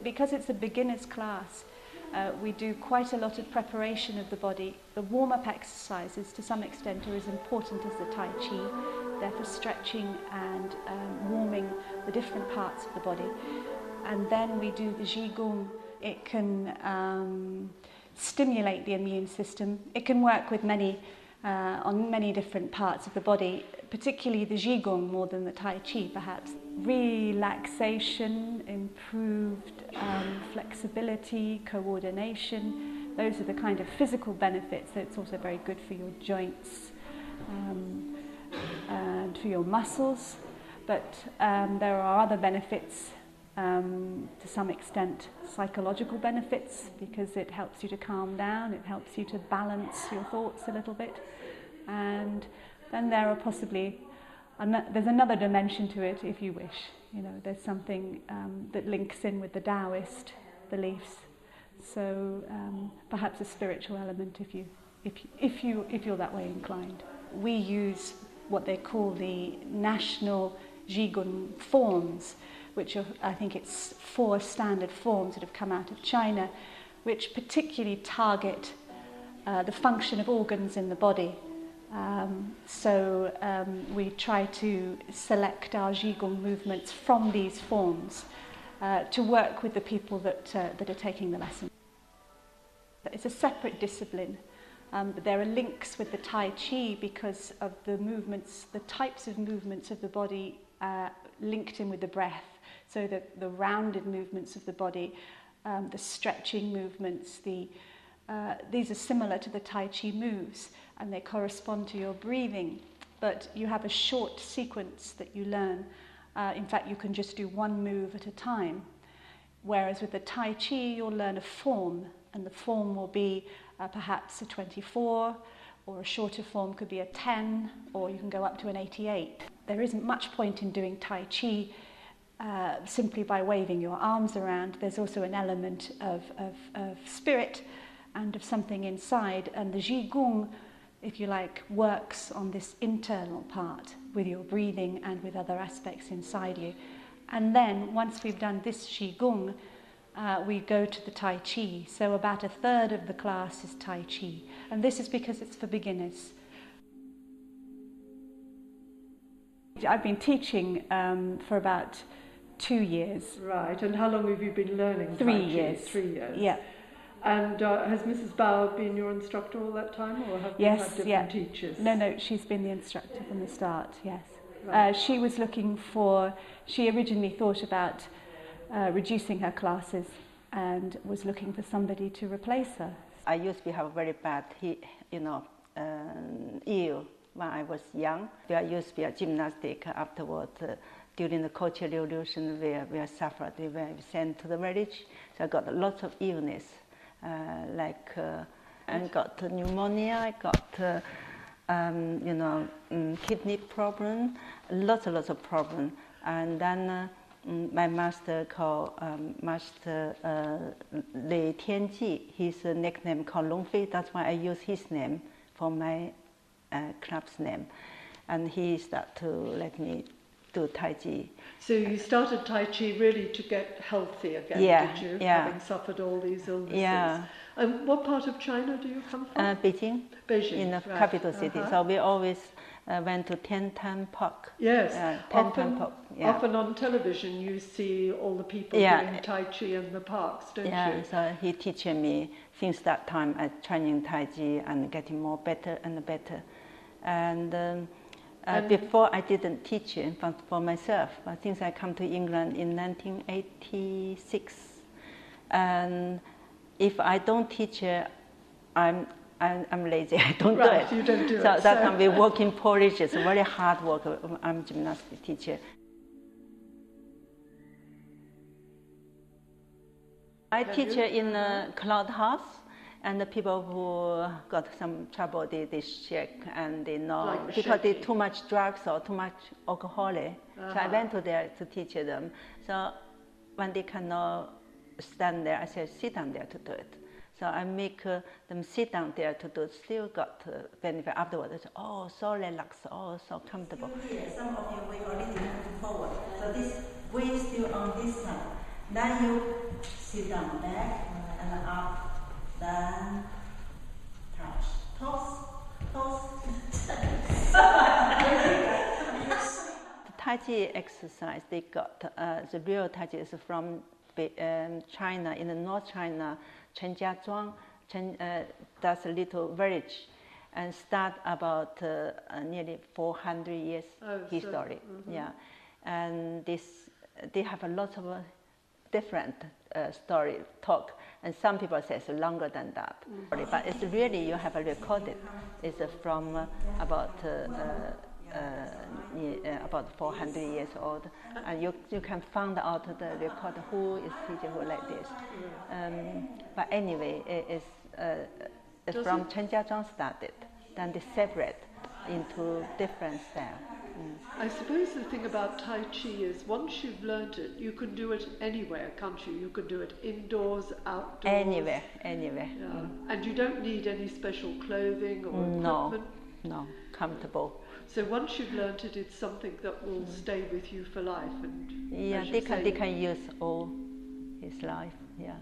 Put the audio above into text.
because it's a beginner's class, we do quite a lot of preparation of the body. The warm-up exercises, to some extent, are as important as the Tai Chi. They're for stretching and warming the different parts of the body. And then we do the Qigong. It can stimulate the immune system. It can work with on many different parts of the body, particularly the Qigong more than the Tai Chi, perhaps. Relaxation, improved flexibility, coordination. Those are the kind of physical benefits. So it's also very good for your joints and for your muscles. But there are other benefits, to some extent psychological benefits, because it helps you to calm down, it helps you to balance your thoughts a little bit. And then there are possibly there's another dimension to it, if you wish. You know, there's something that links in with the Taoist beliefs. So perhaps a spiritual element, if you're that way inclined. We use what they call the national Qigong forms, which are, I think it's 4 standard forms that have come out of China, which particularly target the function of organs in the body. So we try to select our Qigong movements from these forms to work with the people that are taking the lesson. It's a separate discipline, but there are links with the Tai Chi because of the movements, the types of movements of the body linked in with the breath. So that the rounded movements of the body, the stretching movements, these are similar to the Tai Chi moves, and they correspond to your breathing. But you have a short sequence that you learn. In fact, you can just do one move at a time. Whereas with the Tai Chi, you'll learn a form, and the form will be perhaps a 24, or a shorter form could be a 10, or you can go up to an 88. There isn't much point in doing Tai Chi simply by waving your arms around. There's also an element of spirit and of something inside. And the Qigong, if you like, works on this internal part with your breathing and with other aspects inside you. And then once we've done this Qigong, we go to the Tai Chi. So about 1/3 of the class is Tai Chi. And this is because it's for beginners. I've been teaching for about 2 years. Right, and how long have you been learning 3 Tai Chi? years. 3 years. Yeah. And has Mrs. Bao been your instructor all that time, or have you had different teachers? No, she's been the instructor from the start, yes. Right. She originally thought about reducing her classes and was looking for somebody to replace her. I used to have a very bad, ill when I was young. I used to be a gymnastic afterwards. During the Cultural Revolution, we suffered. We were sent to the village, so I got lots of illness, I got pneumonia, I got kidney problem, lots of problems. And then my master called Master Lei Tianji. His nickname called Longfei. That's why I use his name for my club's name, and he started to let me do Tai Chi. So you started Tai Chi really to get healthy again, did you? Yeah. Having suffered all these illnesses. Yeah. And what part of China do you come from? Beijing. Beijing, in the right. capital city. So we always went to Tiantan Park. Yes. Tiantan Park. Yeah. Often on television you see all the people doing Tai Chi in the parks, don't you? Yeah, so he teaching me since that time training Tai Chi and getting more better and better. And before I didn't teach it for myself, but since I come to England in 1986, and if I don't teach it, I'm lazy. I don't do it. You don't do so it. That time we work in Polish. It's very hard work. I'm a gymnastics teacher. I teach in a cloud house. And the people who got some trouble, they shake and they know like because they too much drugs or too much alcohol. So I went to there to teach them. So when they cannot stand there, I said, sit down there to do it. So I make them sit down there to do it. Still got benefit afterwards. They say, oh, so relaxed, oh, so comfortable. Some of you weight a little forward. So this weight still on this side. Then you sit down back and up, then touch, toss. The Tai Chi exercise they got, the real Tai Chi is from China, in the North China, Chenjiazhuang. That's a little village, and start about nearly 400 years history. So, yeah, and they have a lot of different story talk, and some people say it's longer than that. But it's really, you have a recorded. It's from about 400 years old, and you can find out the record who is teaching who like this. But anyway, it's from Chenjiazhuang started, then they separate into different styles. I suppose the thing about Tai Chi is once you've learned it, you can do it anywhere, can't you? You can do it indoors, outdoors. Anywhere. Yeah. And you don't need any special clothing or equipment? No, comfortable. So once you've learned it, it's something that will stay with you for life. And yeah, they can use all his life, yeah.